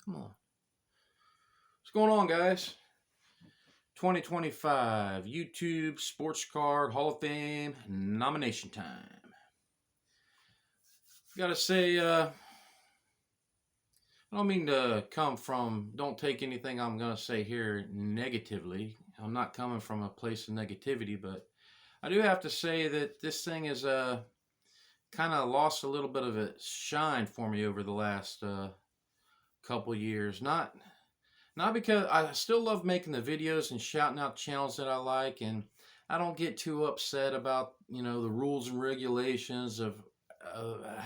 Come on. What's going on, guys? 2025 YouTube Sports Card Hall of Fame nomination time. Gotta say, I don't mean to don't take anything I'm gonna say here negatively. I'm not coming from a place of negativity, but I do have to say that this thing is kind of lost a little bit of its shine for me over the last couple years. Not because I still love making the videos and shouting out channels that I like, and I don't get too upset about the rules and regulations of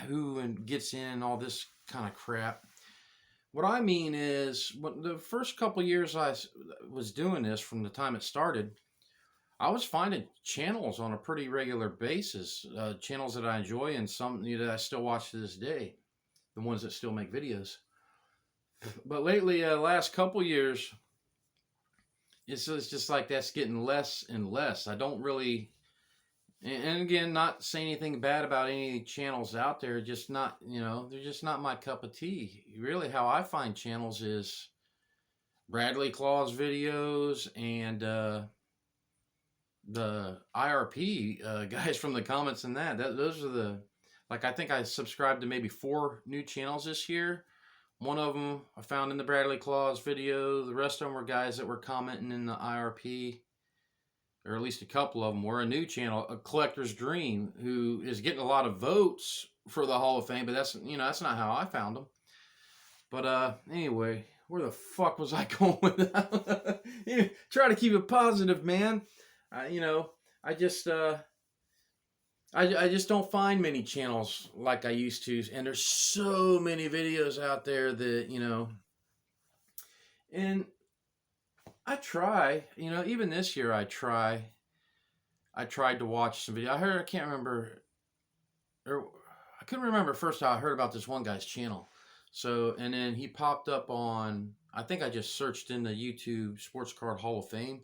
who and gets in and all this kind of crap. What I mean is, when the first couple years I was doing this, from the time it started, I was finding channels on a pretty regular basis, channels that I enjoy and some that I still watch to this day, the ones that still make videos. But lately, last couple years, it's just like that's getting less and less. I don't really, and again, not saying anything bad about any channels out there, just not, they're just not my cup of tea. Really, how I find channels is Bradley Claw's videos and the IRP guys from the comments and those are like, I think I subscribed to maybe 4 new channels this year. One of them I found in the Bradley Claws video. The rest of them were guys that were commenting in the IRP, or at least a couple of them were. A new channel, A Collector's Dream, who is getting a lot of votes for the Hall of Fame, but that's not how I found them. But anyway, where the fuck was I going with that? Try to keep it positive, man. I just I just don't find many channels like I used to, and there's so many videos out there that and I try, even this year I tried to watch some video. I can't remember, or I couldn't remember first how I heard about this one guy's channel. So, and then he popped up on, I think I just searched in the YouTube Sports Card Hall of Fame.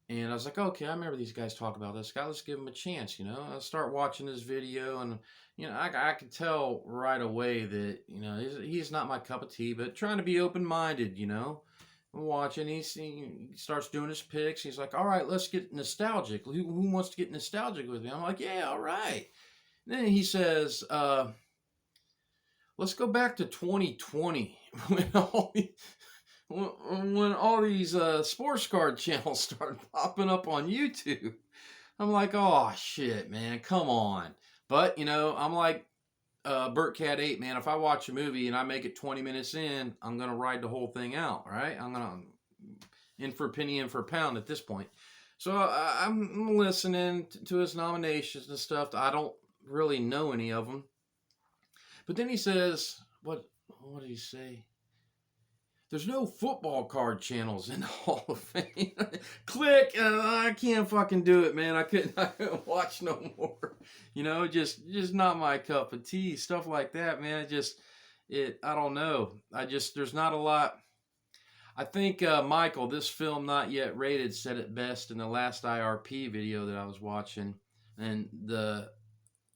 And I was like, okay, I remember these guys talk about this guy. Let's give him a chance, I start watching this video, and I could tell right away that he's not my cup of tea, but trying to be open minded, watching. He starts doing his picks. He's like, all right, let's get nostalgic. Who wants to get nostalgic with me? I'm like, yeah, all right. And then he says, let's go back to 2020 when all these sports card channels started popping up on YouTube. I'm like, oh shit, man, come on. But I'm like Burt Cat 8, man. If I watch a movie and I make it 20 minutes in, I'm gonna ride the whole thing out, right? I'm gonna in for a penny, in for a pound at this point. So I'm listening to his nominations and stuff. I don't really know any of them. But then he says, what did he say? There's no football card channels in the Hall of Fame. Click! I can't fucking do it, man. I couldn't watch no more. Just not my cup of tea. Stuff like that, man. I don't know. There's not a lot. I think Michael, this film not yet rated, said it best in the last IRP video that I was watching, and the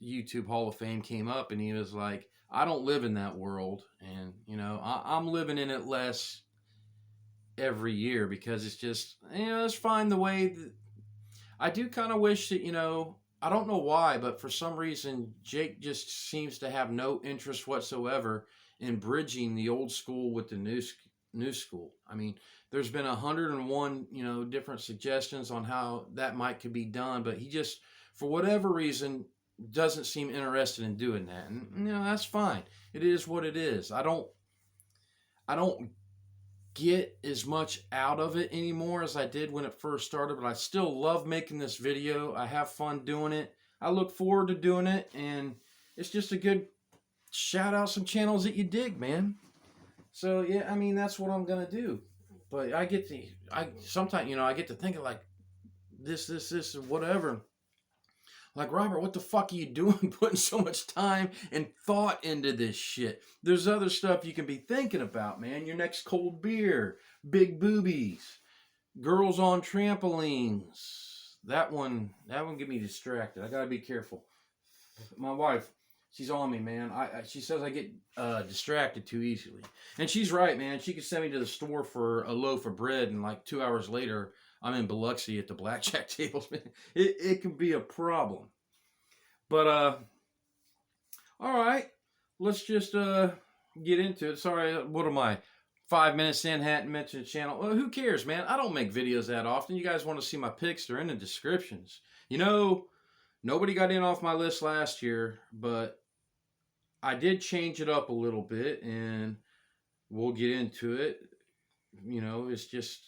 YouTube Hall of Fame came up, and he was like, I don't live in that world, and I'm living in it less every year, because it's just it's fine the way that I do kind of wish that I don't know why, but for some reason Jake just seems to have no interest whatsoever in bridging the old school with the new school. I mean, there's been 101 different suggestions on how that could be done, but he just, for whatever reason, doesn't seem interested in doing that. And that's fine. It is what it is. I don't get as much out of it anymore as I did when it first started, but I still love making this video. I have fun doing it. I look forward to doing it, and it's just a good shout out some channels that you dig, man. So yeah, I mean, that's what I'm gonna do. But sometimes I get to thinking like this, whatever. Like, Robert, what the fuck are you doing putting so much time and thought into this shit? There's other stuff you can be thinking about, man. Your next cold beer, big boobies, girls on trampolines. That one get me distracted. I gotta be careful. My wife, She's on me, man. She says I get distracted too easily. And she's right, man. She could send me to the store for a loaf of bread, and like 2 hours later, I'm in Biloxi at the blackjack tables, man. It can be a problem. But, all right. Let's just get into it. Sorry, what am I? 5 minutes in, hadn't mentioned the channel. Well, who cares, man? I don't make videos that often. You guys want to see my pics, they're in the descriptions. You know, nobody got in off my list last year, but I did change it up a little bit, and we'll get into it. You know, it's just,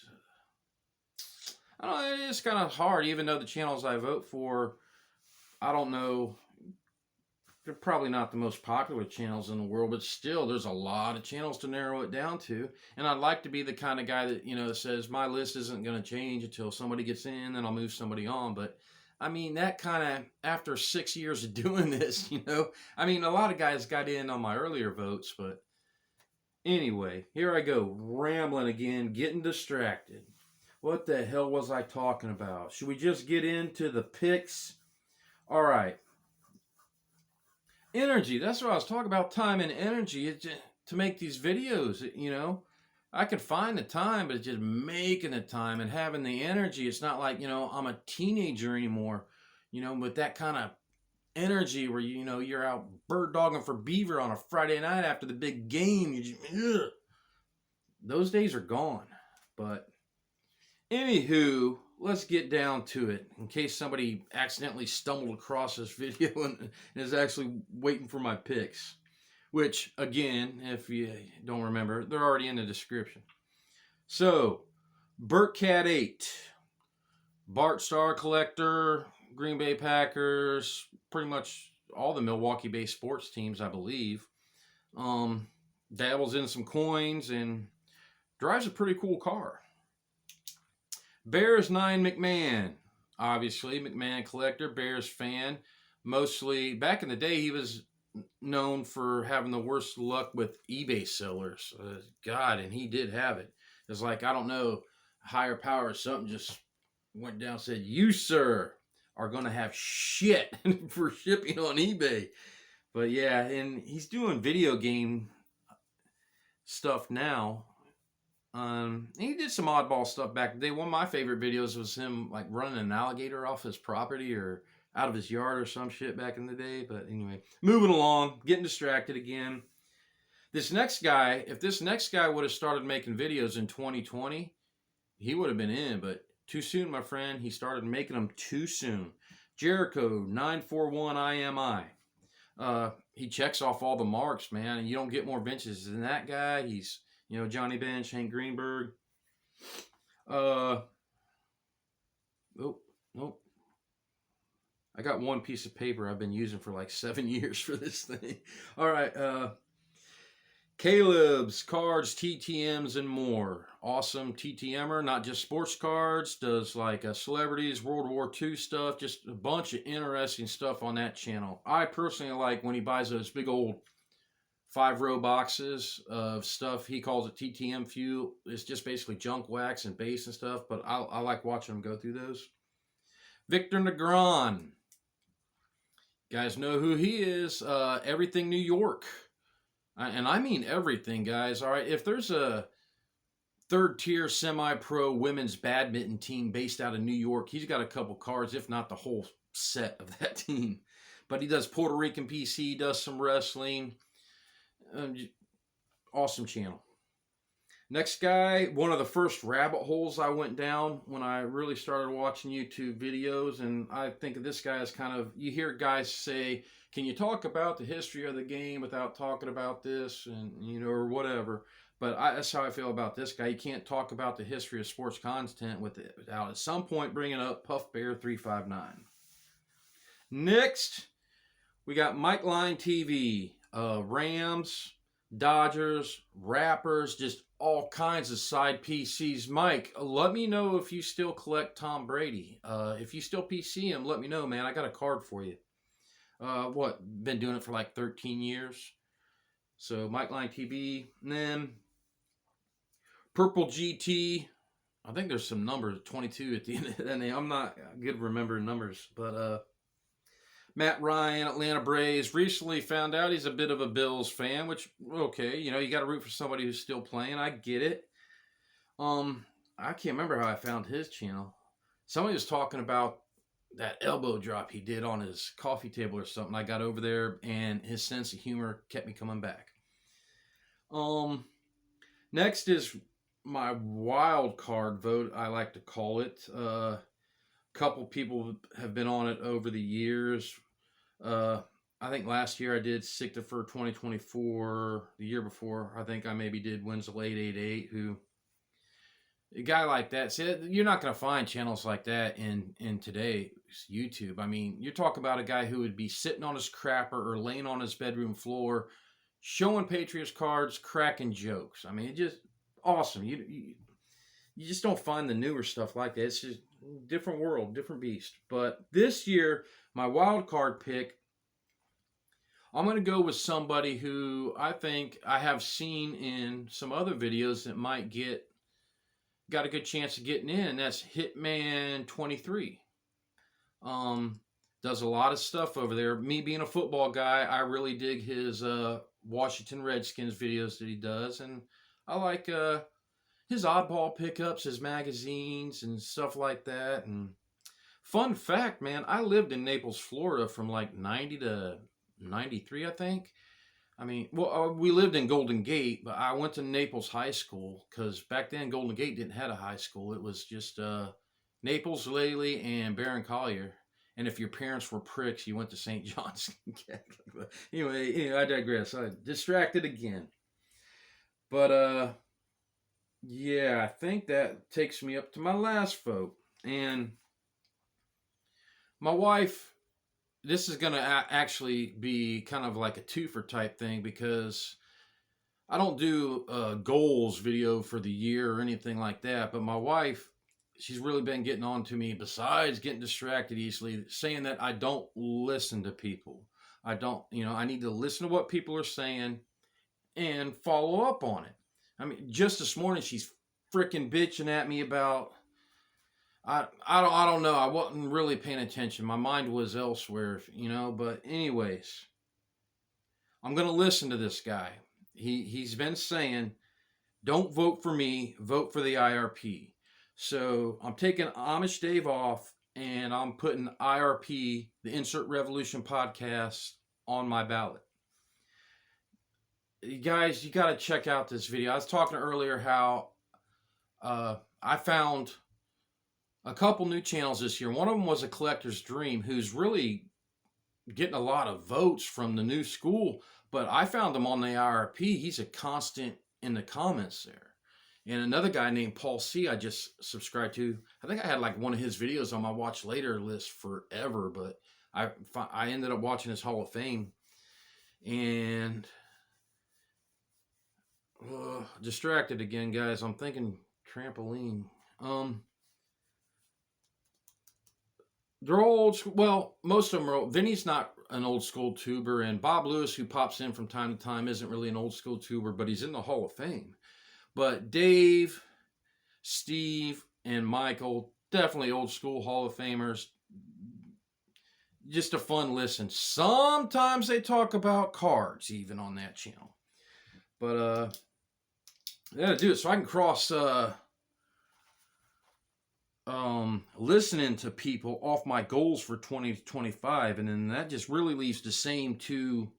I don't know, it's kind of hard, even though the channels I vote for, I don't know, they're probably not the most popular channels in the world, but still, there's a lot of channels to narrow it down to. And I'd like to be the kind of guy that, you know, says my list isn't going to change until somebody gets in, then I'll move somebody on. But I mean, that kind of, after 6 years of doing this, you know, I mean, a lot of guys got in on my earlier votes, but anyway, here I go, rambling again, getting distracted. What the hell was I talking about? Should we just get into the picks? All right. Energy, that's what I was talking about, time and energy to make these videos, you know. I could find the time, but it's just making the time and having the energy. It's not like, you know, I'm a teenager anymore, you know, with that kind of energy where, you know, you're out bird dogging for beaver on a Friday night after the big game. You just, ugh. Those days are gone. But anywho, let's get down to it, in case somebody accidentally stumbled across this video and is actually waiting for my picks. Which, again, if you don't remember, they're already in the description. So, BurtCat 8, Bart Star Collector, Green Bay Packers, pretty much all the Milwaukee-based sports teams, I believe. Dabbles in some coins and drives a pretty cool car. Bears 9 McMahon, obviously, McMahon collector, Bears fan. Mostly, back in the day, he was known for having the worst luck with eBay sellers. God, and he did have it. It's like, I don't know, higher power or something just went down and said, you, sir, are going to have shit for shipping on eBay. But yeah, and he's doing video game stuff now. He did some oddball stuff back in the day. One of my favorite videos was him like running an alligator off his property or out of his yard or some shit back in the day. But anyway, moving along, getting distracted again. This next guy, if this next guy would have started making videos in 2020, he would have been in, but too soon, my friend. He started making them too soon. Jericho 941 IMI. He checks off all the marks, man, and you don't get more benches than that guy. He's, you know, Johnny Bench, Hank Greenberg. Nope. I got one piece of paper I've been using for like 7 years for this thing. All right. Caleb's Cards, TTMs, and more. Awesome TTMer, not just sports cards, does like celebrities, World War II stuff, just a bunch of interesting stuff on that channel. I personally like when he buys those big old 5-row boxes of stuff. He calls it TTM fuel. It's just basically junk wax and base and stuff, but I like watching him go through those. Victor Negron. You guys know who he is. Everything New York. And I mean everything, guys. All right, if there's a third-tier semi-pro women's badminton team based out of New York, he's got a couple cards, if not the whole set of that team. But he does Puerto Rican PC, does some wrestling. Awesome channel. Next guy, one of the first rabbit holes I went down when I really started watching YouTube videos, and I think of this guy as kind of, you hear guys say, can you talk about the history of the game without talking about this, and you know, or whatever. But that's how I feel about this guy. You can't talk about the history of sports content without at some point bringing up Puff Bear 359. Next, we got Mike Line TV, Rams, Dodgers, rappers, just all kinds of side PCs. Mike, let me know if you still collect Tom Brady. If you still PC him, let me know, man. I got a card for you. Been doing it for like 13 years. So Mike Line TV. And then Purple GT. I think there's some numbers, 22 at the end of that name. I'm not good at remembering numbers, but Matt Ryan, Atlanta Braves, recently found out he's a bit of a Bills fan, which, okay, you know, you got to root for somebody who's still playing. I get it. I can't remember how I found his channel. Somebody was talking about that elbow drop he did on his coffee table or something. I got over there, and his sense of humor kept me coming back. Next is my wild card vote, I like to call it. Couple people have been on it over the years. I think last year I did Sikta for 2024. The year before, I think I maybe did Winslow 888, who a guy like that. See, you're not going to find channels like that in today's YouTube. I mean, you're talking about a guy who would be sitting on his crapper or laying on his bedroom floor, showing Patriots cards, cracking jokes. I mean, it just awesome. You just don't find the newer stuff like that. It's just different world, different beast. But this year, my wild card pick, I'm going to go with somebody who I think I have seen in some other videos that might got a good chance of getting in, and that's Hitman 23. Does a lot of stuff over there. Me being a football guy, I really dig his Washington Redskins videos that he does, and I like his oddball pickups, his magazines, and stuff like that. And fun fact, man, I lived in Naples, Florida from like 90 to 93, I think. I mean, well, we lived in Golden Gate, but I went to Naples High School because back then Golden Gate didn't have a high school. It was just Naples, Lely, and Barron Collier. And if your parents were pricks, you went to St. John's Catholic. Anyway, I digress. I distracted again. But yeah, I think that takes me up to my last vote. And my wife, this is going to actually be kind of like a twofer type thing because I don't do a goals video for the year or anything like that. But my wife, she's really been getting on to me, besides getting distracted easily, saying that I don't listen to people. I don't, I need to listen to what people are saying and follow up on it. I mean, just this morning, she's freaking bitching at me about, I don't know. I wasn't really paying attention. My mind was elsewhere, but anyways, I'm going to listen to this guy. He's been saying, don't vote for me, vote for the IRP. So I'm taking Amish Dave off and I'm putting IRP, the Insert Revolution podcast, on my ballot. You guys, you got to check out this video. I was talking earlier how I found a couple new channels this year. One of them was A Collector's Dream, who's really getting a lot of votes from the new school, but I found him on the IRP. He's a constant in the comments there. And another guy named Paul C. I just subscribed to. I think I had like one of his videos on my watch later list forever, but I ended up watching his Hall of Fame. And distracted again, guys. I'm thinking trampoline. They're all old school. Well, most of them are old. Vinny's not an old school tuber, and Bob Lewis, who pops in from time to time, isn't really an old school tuber, but he's in the Hall of Fame. But Dave, Steve, and Michael, definitely old school Hall of Famers. Just a fun listen. Sometimes they talk about cards even on that channel. But I gotta do it so I can cross listening to people off my goals for 2025, and then that just really leaves the same two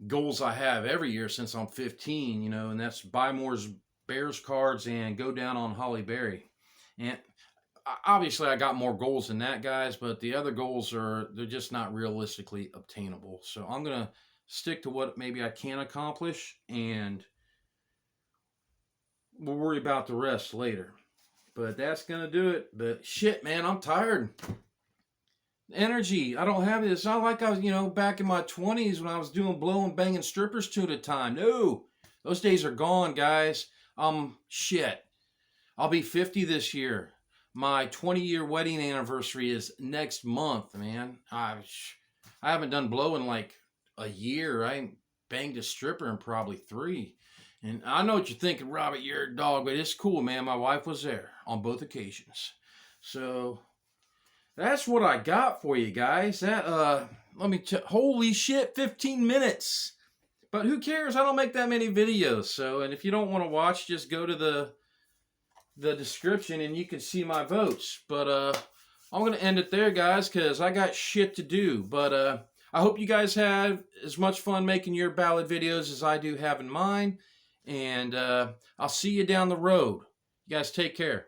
goals I have every year since I'm 15, and that's buy more Bears cards and go down on Holly Berry. And obviously I got more goals than that, guys, but the other goals they're just not realistically obtainable. So I'm going to stick to what maybe I can accomplish, and we'll worry about the rest later. But that's going to do it. But shit, man, I'm tired. Energy, I don't have it. It's not like I was, back in my 20s when I was doing blowing, banging strippers two at a time. No, those days are gone, guys. Shit. I'll be 50 this year. My 20-year wedding anniversary is next month, man. I haven't done blow in like a year. I ain't banged a stripper in probably 3. And I know what you're thinking, Robert, you're a dog, but it's cool, man. My wife was there on both occasions. So that's what I got for you guys. That let me check. Holy shit, 15 minutes. But who cares? I don't make that many videos. So, and if you don't want to watch, just go to the description and you can see my votes. But I'm going to end it there, guys, because I got shit to do. But I hope you guys have as much fun making your ballad videos as I do having mine. And I'll see you down the road. You guys take care.